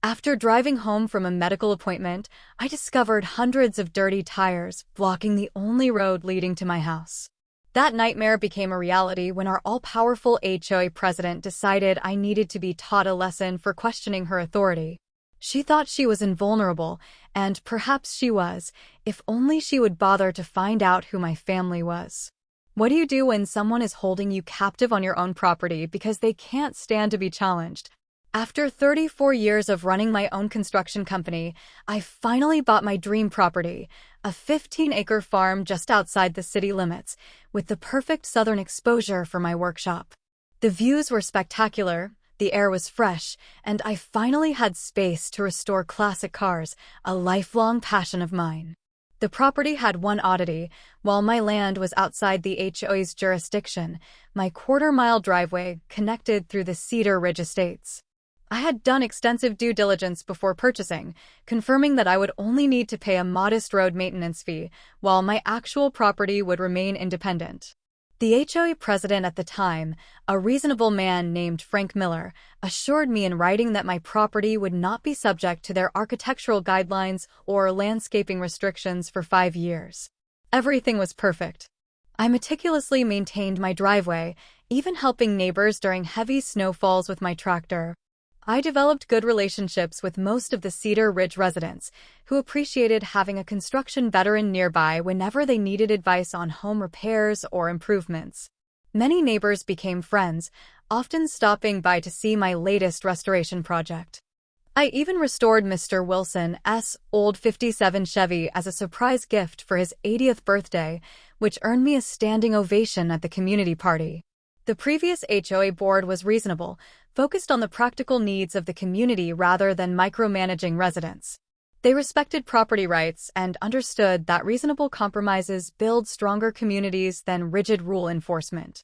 After driving home from a medical appointment, I discovered hundreds of dirty tires blocking the only road leading to my house. That nightmare became a reality when our all-powerful HOA president decided I needed to be taught a lesson for questioning her authority. She thought she was invulnerable, and perhaps she was, if only she would bother to find out who my family was. What do you do when someone is holding you captive on your own property because they can't stand to be challenged? After 34 years of running my own construction company, I finally bought my dream property, a 15-acre farm just outside the city limits, with the perfect southern exposure for my workshop. The views were spectacular, the air was fresh, and I finally had space to restore classic cars, a lifelong passion of mine. The property had one oddity. While my land was outside the HOA's jurisdiction, my quarter-mile driveway connected through the Cedar Ridge Estates. I had done extensive due diligence before purchasing, confirming that I would only need to pay a modest road maintenance fee, while my actual property would remain independent. The HOA president at the time, a reasonable man named Frank Miller, assured me in writing that my property would not be subject to their architectural guidelines or landscaping restrictions for 5 years. Everything was perfect. I meticulously maintained my driveway, even helping neighbors during heavy snowfalls with my tractor. I developed good relationships with most of the Cedar Ridge residents, who appreciated having a construction veteran nearby whenever they needed advice on home repairs or improvements. Many neighbors became friends, often stopping by to see my latest restoration project. I even restored Mr. Wilson's old '57 Chevy as a surprise gift for his 80th birthday, which earned me a standing ovation at the community party. The previous HOA board was reasonable, focused on the practical needs of the community rather than micromanaging residents. They respected property rights and understood that reasonable compromises build stronger communities than rigid rule enforcement.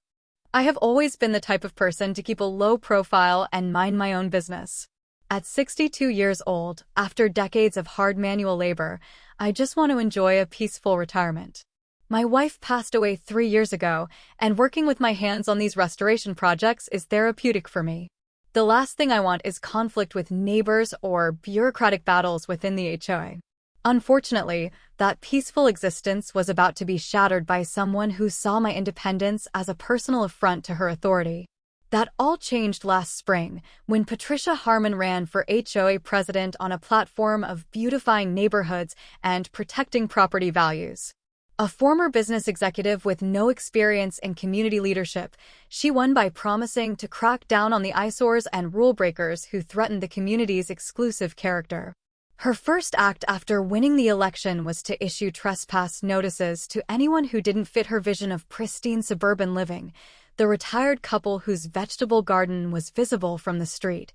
I have always been the type of person to keep a low profile and mind my own business. At 62 years old, after decades of hard manual labor, I just want to enjoy a peaceful retirement. My wife passed away 3 years ago, and working with my hands on these restoration projects is therapeutic for me. The last thing I want is conflict with neighbors or bureaucratic battles within the HOA. Unfortunately, that peaceful existence was about to be shattered by someone who saw my independence as a personal affront to her authority. That all changed last spring, when Patricia Harmon ran for HOA president on a platform of beautifying neighborhoods and protecting property values. A former business executive with no experience in community leadership, she won by promising to crack down on the eyesores and rule breakers who threatened the community's exclusive character. Her first act after winning the election was to issue trespass notices to anyone who didn't fit her vision of pristine suburban living, the retired couple whose vegetable garden was visible from the street,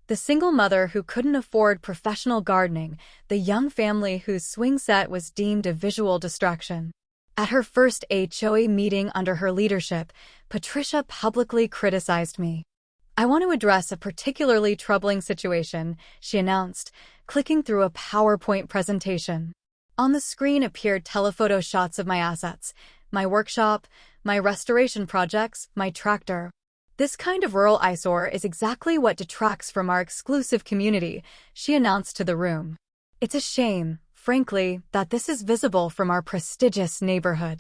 the single mother who couldn't afford professional gardening, the young family whose swing set was deemed a visual distraction. At her first HOA meeting under her leadership, Patricia publicly criticized me. "I want to address a particularly troubling situation," she announced, clicking through a PowerPoint presentation. On the screen appeared telephoto shots of my assets, my workshop, my restoration projects, my tractor. "This kind of rural eyesore is exactly what detracts from our exclusive community," she announced to the room. "It's a shame, frankly, that this is visible from our prestigious neighborhood."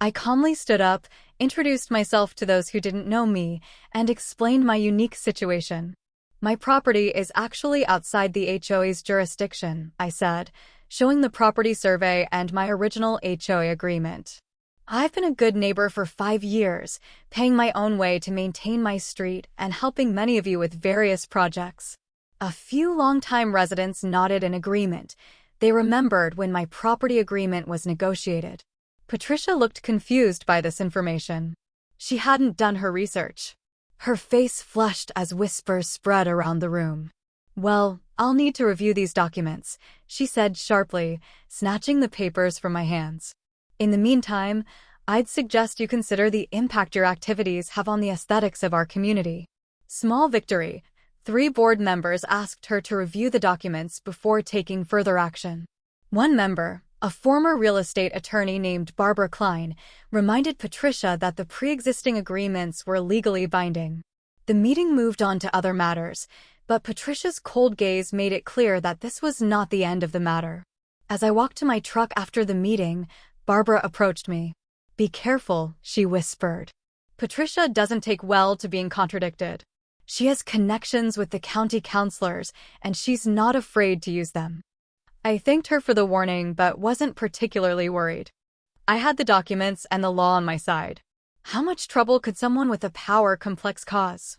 I calmly stood up, introduced myself to those who didn't know me, and explained my unique situation. "My property is actually outside the HOA's jurisdiction," I said, showing the property survey and my original HOA agreement. "I've been a good neighbor for 5 years, paying my own way to maintain my street and helping many of you with various projects." A few longtime residents nodded in agreement. They remembered when my property agreement was negotiated. Patricia looked confused by this information. She hadn't done her research. Her face flushed as whispers spread around the room. "Well, I'll need to review these documents," she said sharply, snatching the papers from my hands. "In the meantime, I'd suggest you consider the impact your activities have on the aesthetics of our community." Small victory. 3 board members asked her to review the documents before taking further action. One member, a former real estate attorney named Barbara Klein, reminded Patricia that the pre-existing agreements were legally binding. The meeting moved on to other matters. But Patricia's cold gaze made it clear that this was not the end of the matter. As I walked to my truck after the meeting, Barbara approached me. "Be careful," she whispered. "Patricia doesn't take well to being contradicted. She has connections with the county councilors, and she's not afraid to use them." I thanked her for the warning, but wasn't particularly worried. I had the documents and the law on my side. How much trouble could someone with a power complex cause?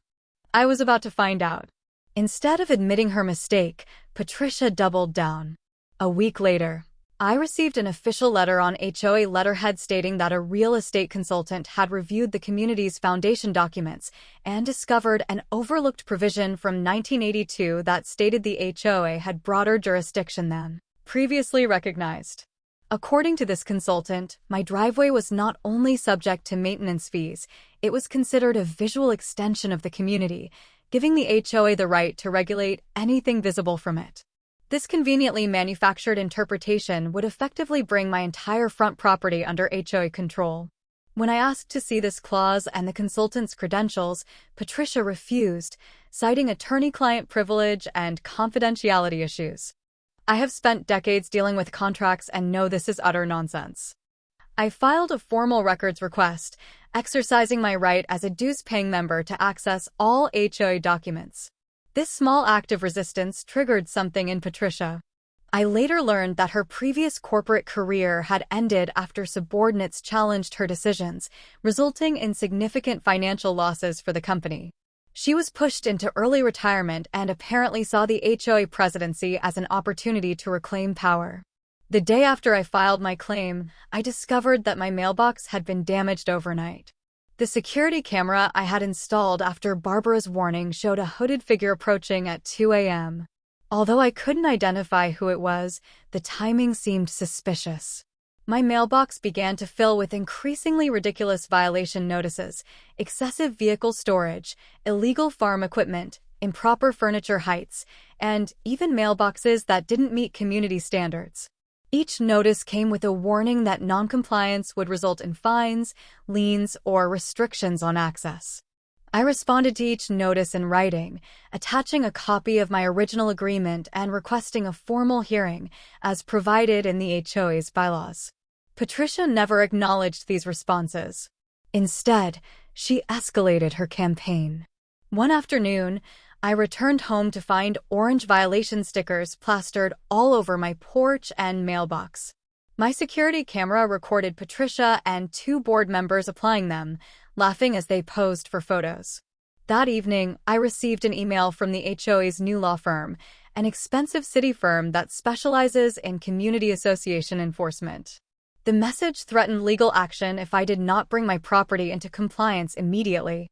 I was about to find out. Instead of admitting her mistake, Patricia doubled down. A week later, I received an official letter on HOA letterhead stating that a real estate consultant had reviewed the community's foundation documents and discovered an overlooked provision from 1982 that stated the HOA had broader jurisdiction than previously recognized. According to this consultant, my driveway was not only subject to maintenance fees, it was considered a visual extension of the community, giving the HOA the right to regulate anything visible from it. This conveniently manufactured interpretation would effectively bring my entire front property under HOA control. When I asked to see this clause and the consultant's credentials, Patricia refused, citing attorney-client privilege and confidentiality issues. I have spent decades dealing with contracts and know this is utter nonsense. I filed a formal records request, exercising my right as a dues-paying member to access all HOA documents. This small act of resistance triggered something in Patricia. I later learned that her previous corporate career had ended after subordinates challenged her decisions, resulting in significant financial losses for the company. She was pushed into early retirement and apparently saw the HOA presidency as an opportunity to reclaim power. The day after I filed my claim, I discovered that my mailbox had been damaged overnight. The security camera I had installed after Barbara's warning showed a hooded figure approaching at 2 a.m. Although I couldn't identify who it was, the timing seemed suspicious. My mailbox began to fill with increasingly ridiculous violation notices, excessive vehicle storage, illegal farm equipment, improper furniture heights, and even mailboxes that didn't meet community standards. Each notice came with a warning that noncompliance would result in fines, liens, or restrictions on access. I responded to each notice in writing, attaching a copy of my original agreement and requesting a formal hearing, as provided in the HOA's bylaws. Patricia never acknowledged these responses. Instead, she escalated her campaign. One afternoon, I returned home to find orange violation stickers plastered all over my porch and mailbox. My security camera recorded Patricia and 2 board members applying them, laughing as they posed for photos. That evening, I received an email from the HOA's new law firm, an expensive city firm that specializes in community association enforcement. The message threatened legal action if I did not bring my property into compliance immediately.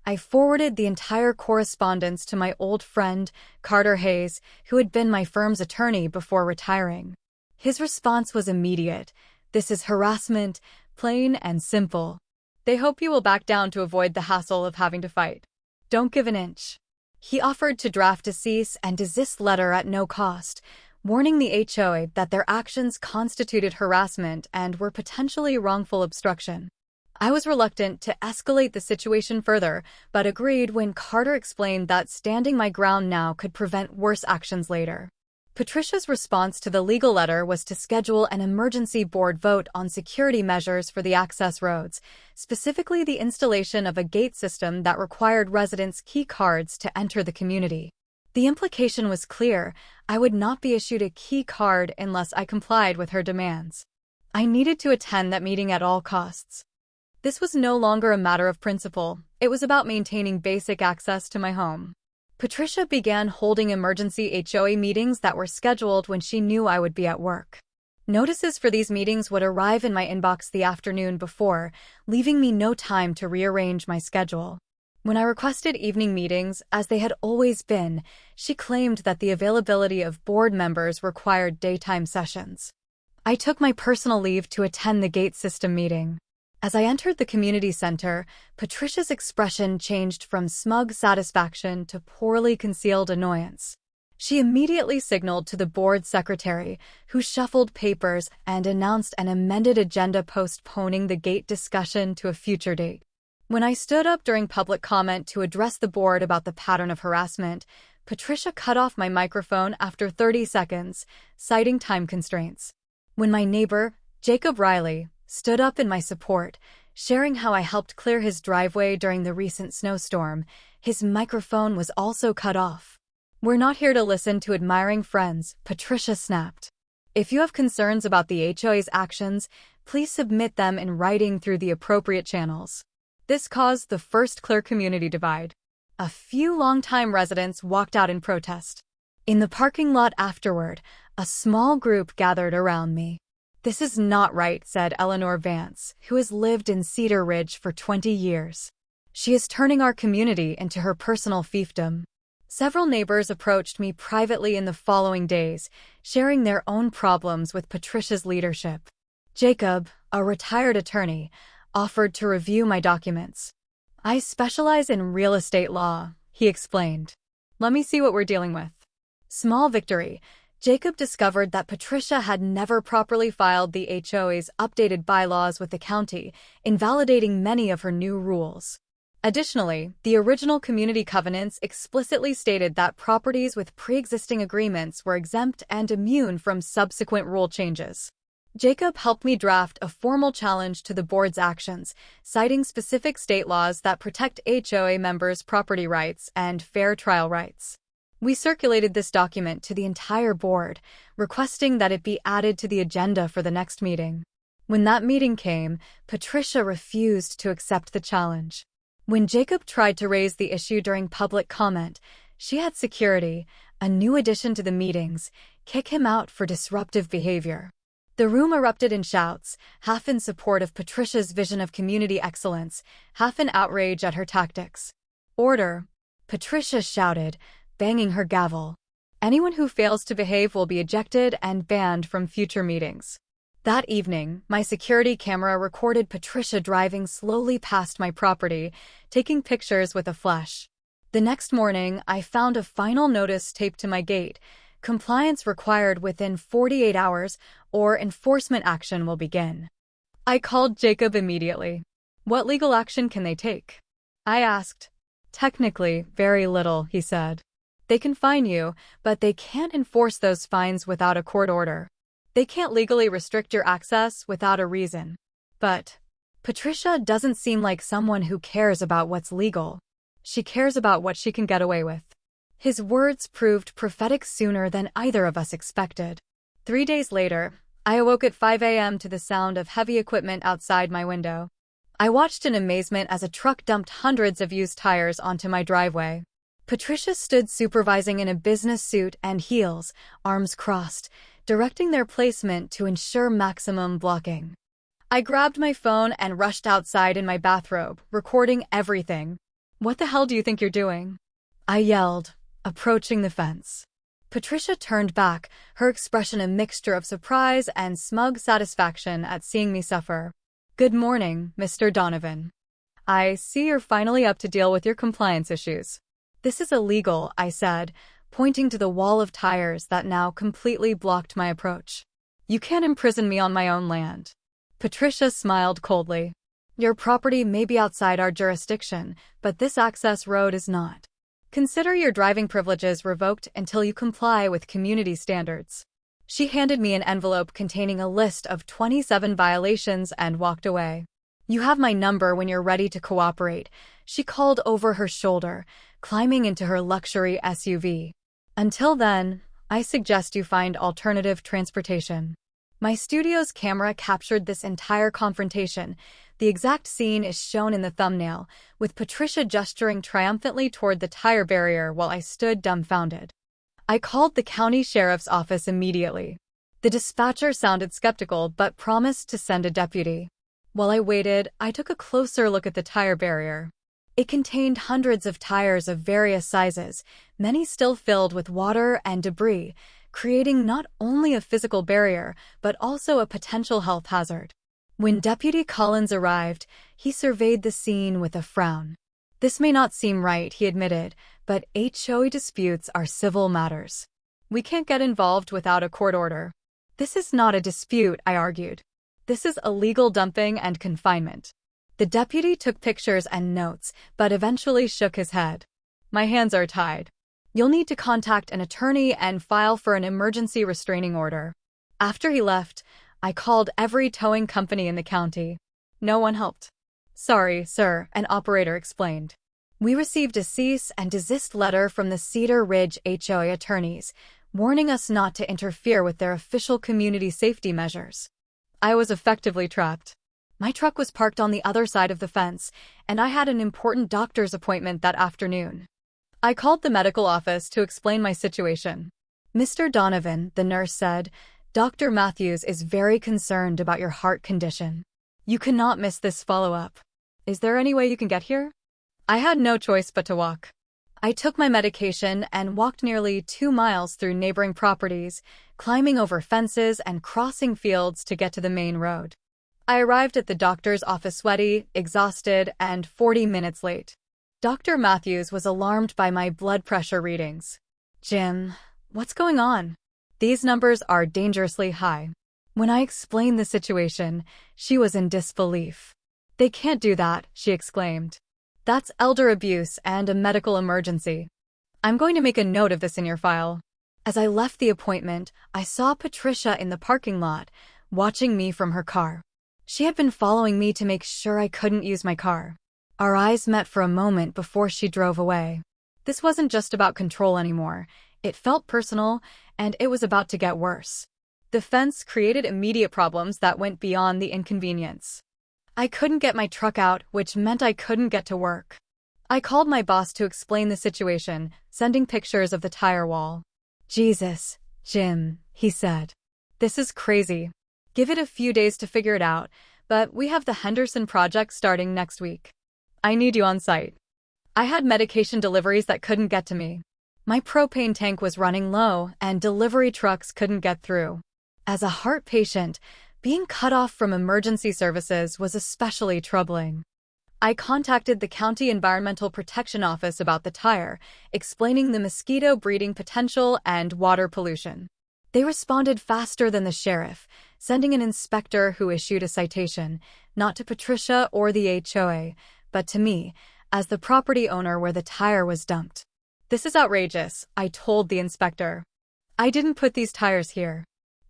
I forwarded the entire correspondence to my old friend, Carter Hayes, who had been my firm's attorney before retiring. His response was immediate. "This is harassment, plain and simple. They hope you will back down to avoid the hassle of having to fight. Don't give an inch." He offered to draft a cease and desist letter at no cost, warning the HOA that their actions constituted harassment and were potentially wrongful obstruction. I was reluctant to escalate the situation further, but agreed when Carter explained that standing my ground now could prevent worse actions later. Patricia's response to the legal letter was to schedule an emergency board vote on security measures for the access roads, specifically the installation of a gate system that required residents' key cards to enter the community. The implication was clear: I would not be issued a key card unless I complied with her demands. I needed to attend that meeting at all costs. This was no longer a matter of principle. It was about maintaining basic access to my home. Patricia began holding emergency HOA meetings that were scheduled when she knew I would be at work. Notices for these meetings would arrive in my inbox the afternoon before, leaving me no time to rearrange my schedule. When I requested evening meetings, as they had always been, she claimed that the availability of board members required daytime sessions. I took my personal leave to attend the gate system meeting. As I entered the community center, Patricia's expression changed from smug satisfaction to poorly concealed annoyance. She immediately signaled to the board secretary, who shuffled papers and announced an amended agenda postponing the gate discussion to a future date. When I stood up during public comment to address the board about the pattern of harassment, Patricia cut off my microphone after 30 seconds, citing time constraints. When my neighbor, Jacob Riley, stood up in my support, sharing how I helped clear his driveway during the recent snowstorm, his microphone was also cut off. "We're not here to listen to admiring friends," Patricia snapped. "If you have concerns about the HOA's actions, please submit them in writing through the appropriate channels." This caused the first clear community divide. A few longtime residents walked out in protest. In the parking lot afterward, a small group gathered around me. "This is not right," said Eleanor Vance, who has lived in Cedar Ridge for 20 years. "She is turning our community into her personal fiefdom." Several neighbors approached me privately in the following days, sharing their own problems with Patricia's leadership. Jacob, a retired attorney, offered to review my documents. "I specialize in real estate law," he explained. "Let me see what we're dealing with." Small victory. Jacob discovered that Patricia had never properly filed the HOA's updated bylaws with the county, invalidating many of her new rules. Additionally, the original community covenants explicitly stated that properties with pre-existing agreements were exempt and immune from subsequent rule changes. Jacob helped me draft a formal challenge to the board's actions, citing specific state laws that protect HOA members' property rights and fair trial rights. We circulated this document to the entire board, requesting that it be added to the agenda for the next meeting. When that meeting came, Patricia refused to accept the challenge. When Jacob tried to raise the issue during public comment, she had security, a new addition to the meetings, kick him out for disruptive behavior. The room erupted in shouts, half in support of Patricia's vision of community excellence, half in outrage at her tactics. "Order," Patricia shouted, banging her gavel. "Anyone who fails to behave will be ejected and banned from future meetings." That evening, my security camera recorded Patricia driving slowly past my property, taking pictures with a flash. The next morning, I found a final notice taped to my gate: "Compliance required within 48 hours, or enforcement action will begin." I called Jacob immediately. "What legal action can they take?" I asked. "Technically, very little," he said. "They can fine you, but they can't enforce those fines without a court order. They can't legally restrict your access without a reason." But Patricia doesn't seem like someone who cares about what's legal. She cares about what she can get away with. His words proved prophetic sooner than either of us expected. 3 days later, I awoke at 5 a.m. to the sound of heavy equipment outside my window. I watched in amazement as a truck dumped hundreds of used tires onto my driveway. Patricia stood supervising in a business suit and heels, arms crossed, directing their placement to ensure maximum blocking. I grabbed my phone and rushed outside in my bathrobe, recording everything. "What the hell do you think you're doing?" I yelled, approaching the fence. Patricia turned back, her expression a mixture of surprise and smug satisfaction at seeing me suffer. "Good morning, Mr. Donovan. I see you're finally up to deal with your compliance issues." "This is illegal," I said, pointing to the wall of tires that now completely blocked my approach. "You can't imprison me on my own land." Patricia smiled coldly. "Your property may be outside our jurisdiction, but this access road is not. Consider your driving privileges revoked until you comply with community standards." She handed me an envelope containing a list of 27 violations and walked away. "You have my number when you're ready to cooperate," she called over her shoulder, climbing into her luxury SUV. "Until then, I suggest you find alternative transportation." My studio's camera captured this entire confrontation. The exact scene is shown in the thumbnail, with Patricia gesturing triumphantly toward the tire barrier while I stood dumbfounded. I called the county sheriff's office immediately. The dispatcher sounded skeptical but promised to send a deputy. While I waited, I took a closer look at the tire barrier. It contained hundreds of tires of various sizes, many still filled with water and debris, creating not only a physical barrier, but also a potential health hazard. When Deputy Collins arrived, he surveyed the scene with a frown. "This may not seem right," he admitted, "but HOA disputes are civil matters. We can't get involved without a court order." "This is not a dispute," I argued. "This is illegal dumping and confinement." The deputy took pictures and notes, but eventually shook his head. "My hands are tied. You'll need to contact an attorney and file for an emergency restraining order. After he left, I called every towing company in the county. No one helped. Sorry, sir, an operator explained. We received a cease and desist letter from the Cedar Ridge HOA attorneys, warning us not to interfere with their official community safety measures. I was effectively trapped. My truck was parked on the other side of the fence, and I had an important doctor's appointment that afternoon. I called the medical office to explain my situation. Mr. Donovan, the nurse said, Dr. Matthews is very concerned about your heart condition. You cannot miss this follow-up. Is there any way you can get here? I had no choice but to walk. I took my medication and walked nearly 2 miles through neighboring properties, climbing over fences and crossing fields to get to the main road. I arrived at the doctor's office sweaty, exhausted, and 40 minutes late. Dr. Matthews was alarmed by my blood pressure readings. Jim, what's going on? These numbers are dangerously high. When I explained the situation, she was in disbelief. They can't do that, she exclaimed. That's elder abuse and a medical emergency. I'm going to make a note of this in your file. As I left the appointment, I saw Patricia in the parking lot, watching me from her car. She had been following me to make sure I couldn't use my car. Our eyes met for a moment before she drove away. This wasn't just about control anymore. It felt personal, and it was about to get worse. The fence created immediate problems that went beyond the inconvenience. I couldn't get my truck out, which meant I couldn't get to work. I called my boss to explain the situation, sending pictures of the tire wall. Jesus, Jim, he said. This is crazy. Give it a few days to figure it out, but we have the Henderson project starting next week. I need you on site. I had medication deliveries that couldn't get to me. My propane tank was running low, and delivery trucks couldn't get through. As a heart patient, being cut off from emergency services was especially troubling. I contacted the County Environmental Protection Office about the tire, explaining the mosquito breeding potential and water pollution. They responded faster than the sheriff, sending an inspector who issued a citation, not to Patricia or the HOA, but to me, as the property owner where the tire was dumped. This is outrageous, I told the inspector. I didn't put these tires here.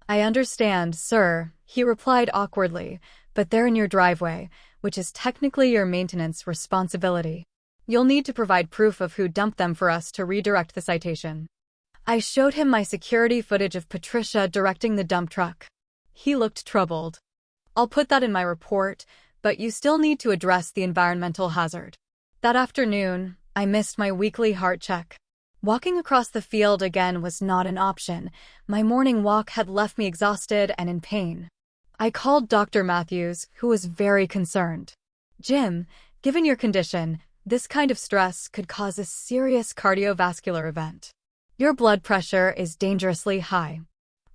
I understand, sir, he replied awkwardly, but they're in your driveway, which is technically your maintenance responsibility. You'll need to provide proof of who dumped them for us to redirect the citation. I showed him my security footage of Patricia directing the dump truck. He looked troubled. I'll put that in my report, but you still need to address the environmental hazard. That afternoon, I missed my weekly heart check. Walking across the field again was not an option. My morning walk had left me exhausted and in pain. I called Dr. Matthews, who was very concerned. Jim, given your condition, this kind of stress could cause a serious cardiovascular event. Your blood pressure is dangerously high.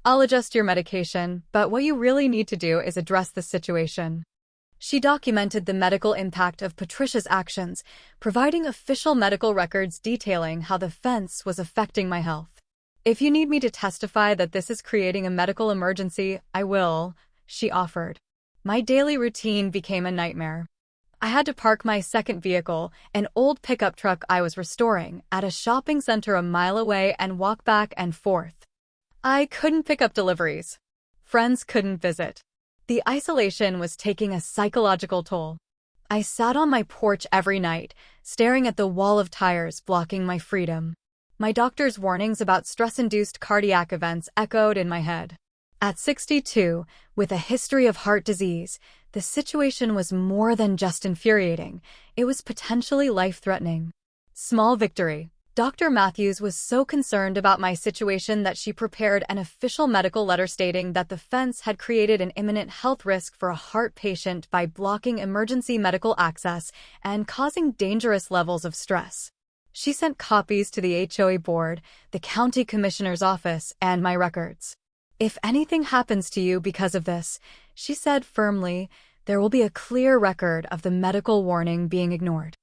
I'll adjust your medication, but what you really need to do is address the situation. She documented the medical impact of Patricia's actions, providing official medical records detailing how the fence was affecting my health. If you need me to testify that this is creating a medical emergency, I will, she offered. My daily routine became a nightmare. I had to park my second vehicle, an old pickup truck I was restoring, at a shopping center a mile away and walk back and forth. I couldn't pick up deliveries. Friends couldn't visit. The isolation was taking a psychological toll. I sat on my porch every night, staring at the wall of tires blocking my freedom. My doctor's warnings about stress-induced cardiac events echoed in my head. At 62, with a history of heart disease, the situation was more than just infuriating. It was potentially life-threatening. Small victory. Dr. Matthews was so concerned about my situation that she prepared an official medical letter stating that the fence had created an imminent health risk for a heart patient by blocking emergency medical access and causing dangerous levels of stress. She sent copies to the HOA board, the county commissioner's office, and my records. If anything happens to you because of this, she said firmly, there will be a clear record of the medical warning being ignored.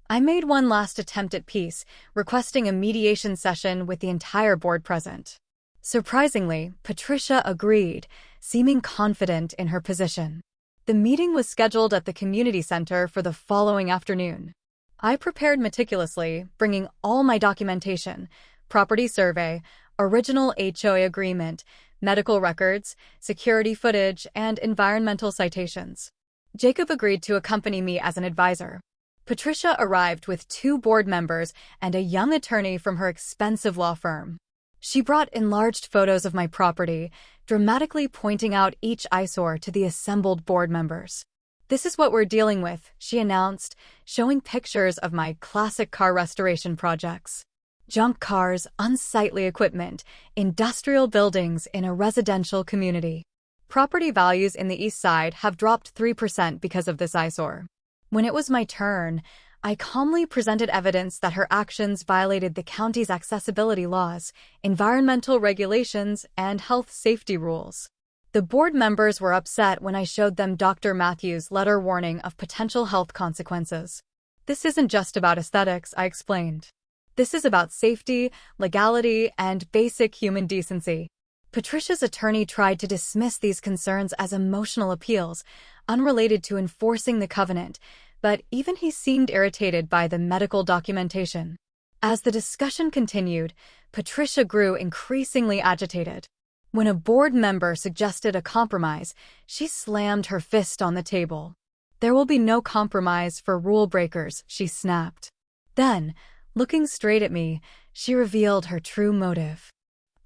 I made one last attempt at peace, requesting a mediation session with the entire board present. Surprisingly, Patricia agreed, seeming confident in her position. The meeting was scheduled at the community center for the following afternoon. I prepared meticulously, bringing all my documentation, property survey, original HOA agreement, medical records, security footage, and environmental citations. Jacob agreed to accompany me as an advisor. Patricia arrived with 2 board members and a young attorney from her expensive law firm. She brought enlarged photos of my property, dramatically pointing out each eyesore to the assembled board members. "This is what we're dealing with," she announced, showing pictures of my classic car restoration projects. Junk cars, unsightly equipment, industrial buildings in a residential community. Property values in the East Side have dropped 3% because of this eyesore. When it was my turn, I calmly presented evidence that her actions violated the county's accessibility laws, environmental regulations, and health safety rules. The board members were upset when I showed them Dr. Matthews' letter warning of potential health consequences. "This isn't just about aesthetics," I explained. "This is about safety, legality, and basic human decency." Patricia's attorney tried to dismiss these concerns as emotional appeals, unrelated to enforcing the covenant, but even he seemed irritated by the medical documentation. As the discussion continued, Patricia grew increasingly agitated. When a board member suggested a compromise, she slammed her fist on the table. "There will be no compromise for rule breakers," she snapped. Then, looking straight at me, she revealed her true motive.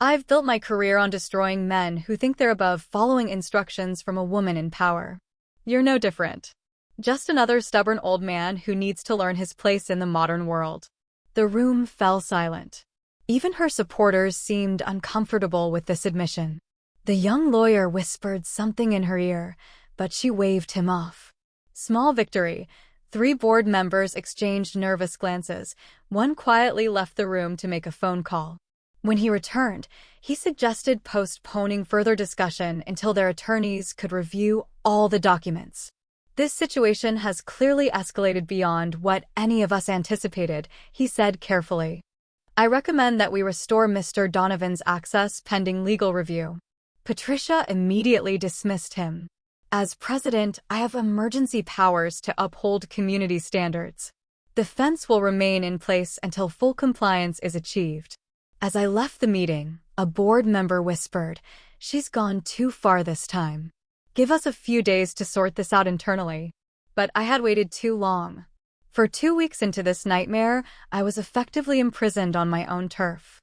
"I've built my career on destroying men who think they're above following instructions from a woman in power. You're no different. Just another stubborn old man who needs to learn his place in the modern world." The room fell silent. Even her supporters seemed uncomfortable with this admission. The young lawyer whispered something in her ear, but she waved him off. Small victory. 3 board members exchanged nervous glances. One quietly left the room to make a phone call. When he returned, he suggested postponing further discussion until their attorneys could review all the documents. "This situation has clearly escalated beyond what any of us anticipated," he said carefully. "I recommend that we restore Mr. Donovan's access pending legal review." Patricia immediately dismissed him. "As president, I have emergency powers to uphold community standards. The fence will remain in place until full compliance is achieved." As I left the meeting, a board member whispered, "She's gone too far this time. Give us a few days to sort this out internally." But I had waited too long. For 2 weeks into this nightmare, I was effectively imprisoned on my own turf.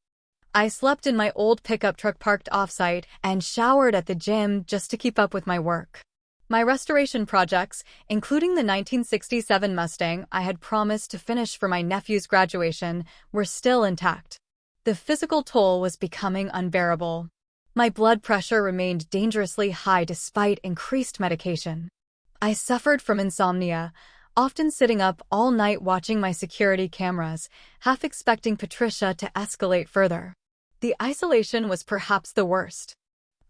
I slept in my old pickup truck parked off-site and showered at the gym just to keep up with my work. My restoration projects, including the 1967 Mustang I had promised to finish for my nephew's graduation, were still intact. The physical toll was becoming unbearable. My blood pressure remained dangerously high despite increased medication. I suffered from insomnia, often sitting up all night watching my security cameras, half expecting Patricia to escalate further. The isolation was perhaps the worst.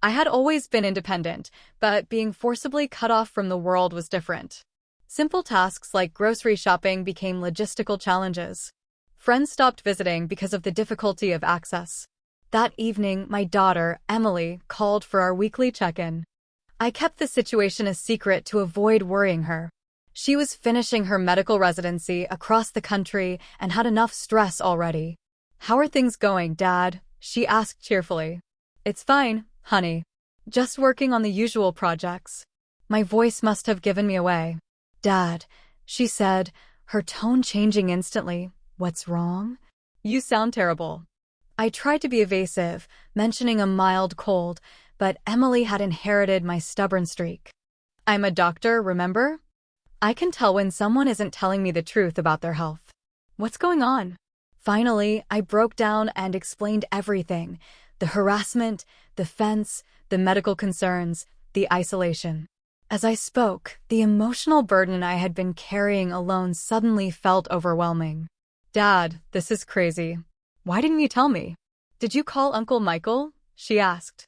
I had always been independent, but being forcibly cut off from the world was different. Simple tasks like grocery shopping became logistical challenges. Friends stopped visiting because of the difficulty of access. That evening, my daughter, Emily, called for our weekly check-in. I kept the situation a secret to avoid worrying her. She was finishing her medical residency across the country and had enough stress already. "How are things going, Dad?" she asked cheerfully. "It's fine, honey. Just working on the usual projects." My voice must have given me away. "Dad," she said, her tone changing instantly. "What's wrong?" "You sound terrible." I tried to be evasive, mentioning a mild cold, but Emily had inherited my stubborn streak. "I'm a doctor, remember? I can tell when someone isn't telling me the truth about their health. What's going on?" Finally, I broke down and explained everything: the harassment, the fence, the medical concerns, the isolation. As I spoke, the emotional burden I had been carrying alone suddenly felt overwhelming. "Dad, this is crazy. Why didn't you tell me? Did you call Uncle Michael?" she asked.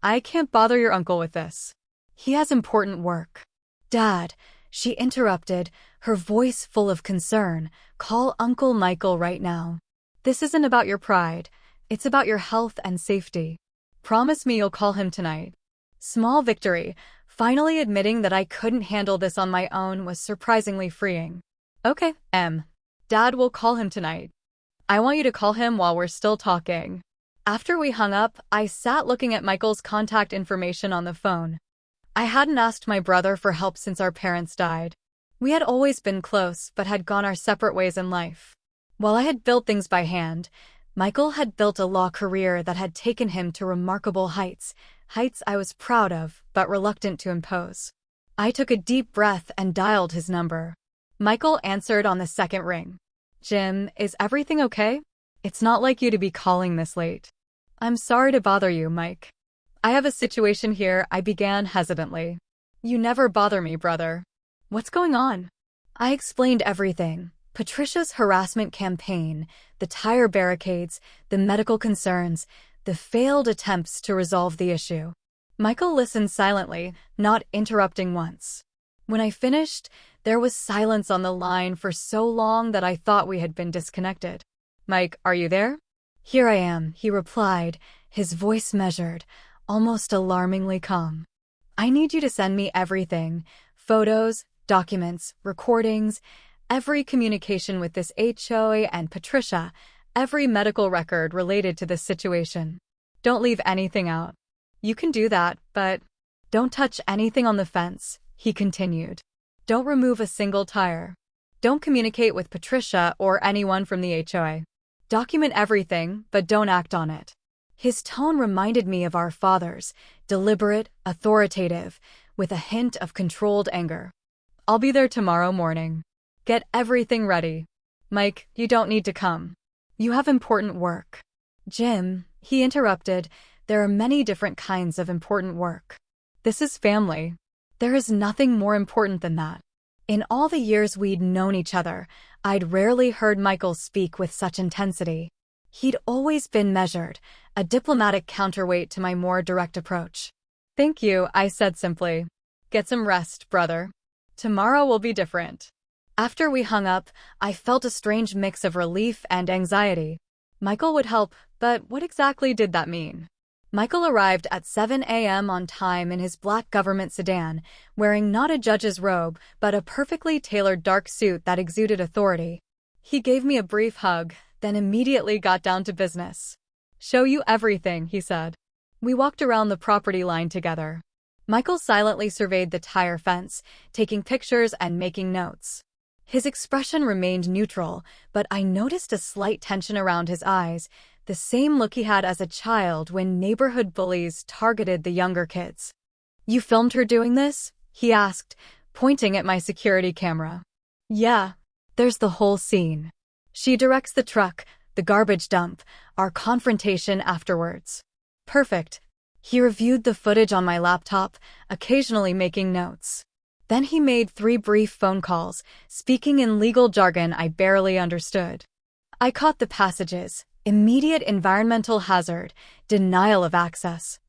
"I can't bother your uncle with this. He has important work." "Dad," she interrupted, her voice full of concern, "call Uncle Michael right now. This isn't about your pride. It's about your health and safety. Promise me you'll call him tonight." Small victory. Finally admitting that I couldn't handle this on my own was surprisingly freeing. "Okay, Dad will call him tonight." I want you to call him while we're still talking. After we hung up, I sat looking at Michael's contact information on the phone. I hadn't asked my brother for help since our parents died. We had always been close, but had gone our separate ways in life. While I had built things by hand, Michael had built a law career that had taken him to remarkable heights, heights I was proud of, but reluctant to impose. I took a deep breath and dialed his number. Michael answered on the second ring. Jim, is everything okay? It's not like you to be calling this late. I'm sorry to bother you, Mike. I have a situation here, I began hesitantly. You never bother me, brother. What's going on? I explained everything. Patricia's harassment campaign, the tire barricades, the medical concerns, the failed attempts to resolve the issue. Michael listened silently, not interrupting once. When I finished, there was silence on the line for so long that I thought we had been disconnected. Mike, are you there? Here I am, he replied, his voice measured, almost alarmingly calm. I need you to send me everything, photos, documents, recordings, every communication with this HOA and Patricia, every medical record related to this situation. Don't leave anything out. You can do that, but don't touch anything on the fence, he continued. Don't remove a single tire. Don't communicate with Patricia or anyone from the HOA. Document everything, but don't act on it. His tone reminded me of our father's, deliberate, authoritative, with a hint of controlled anger. I'll be there tomorrow morning. Get everything ready. Mike, you don't need to come. You have important work. Jim, he interrupted, there are many different kinds of important work. This is family. There is nothing more important than that. In all the years we'd known each other, I'd rarely heard Michael speak with such intensity. He'd always been measured, a diplomatic counterweight to my more direct approach. Thank you, I said simply. Get some rest, brother. Tomorrow will be different. After we hung up, I felt a strange mix of relief and anxiety. Michael would help, but what exactly did that mean? Michael arrived at 7 a.m. on time in his black government sedan, wearing not a judge's robe, but a perfectly tailored dark suit that exuded authority. He gave me a brief hug, then immediately got down to business. Show you everything, he said. We walked around the property line together. Michael silently surveyed the tire fence, taking pictures and making notes. His expression remained neutral, but I noticed a slight tension around his eyes, the same look he had as a child when neighborhood bullies targeted the younger kids. You filmed her doing this? He asked, pointing at my security camera. Yeah, there's the whole scene. She directs the truck, the garbage dump, our confrontation afterwards. Perfect. He reviewed the footage on my laptop, occasionally making notes. Then he made 3 brief phone calls, speaking in legal jargon I barely understood. I caught the passages: immediate environmental hazard, denial of access,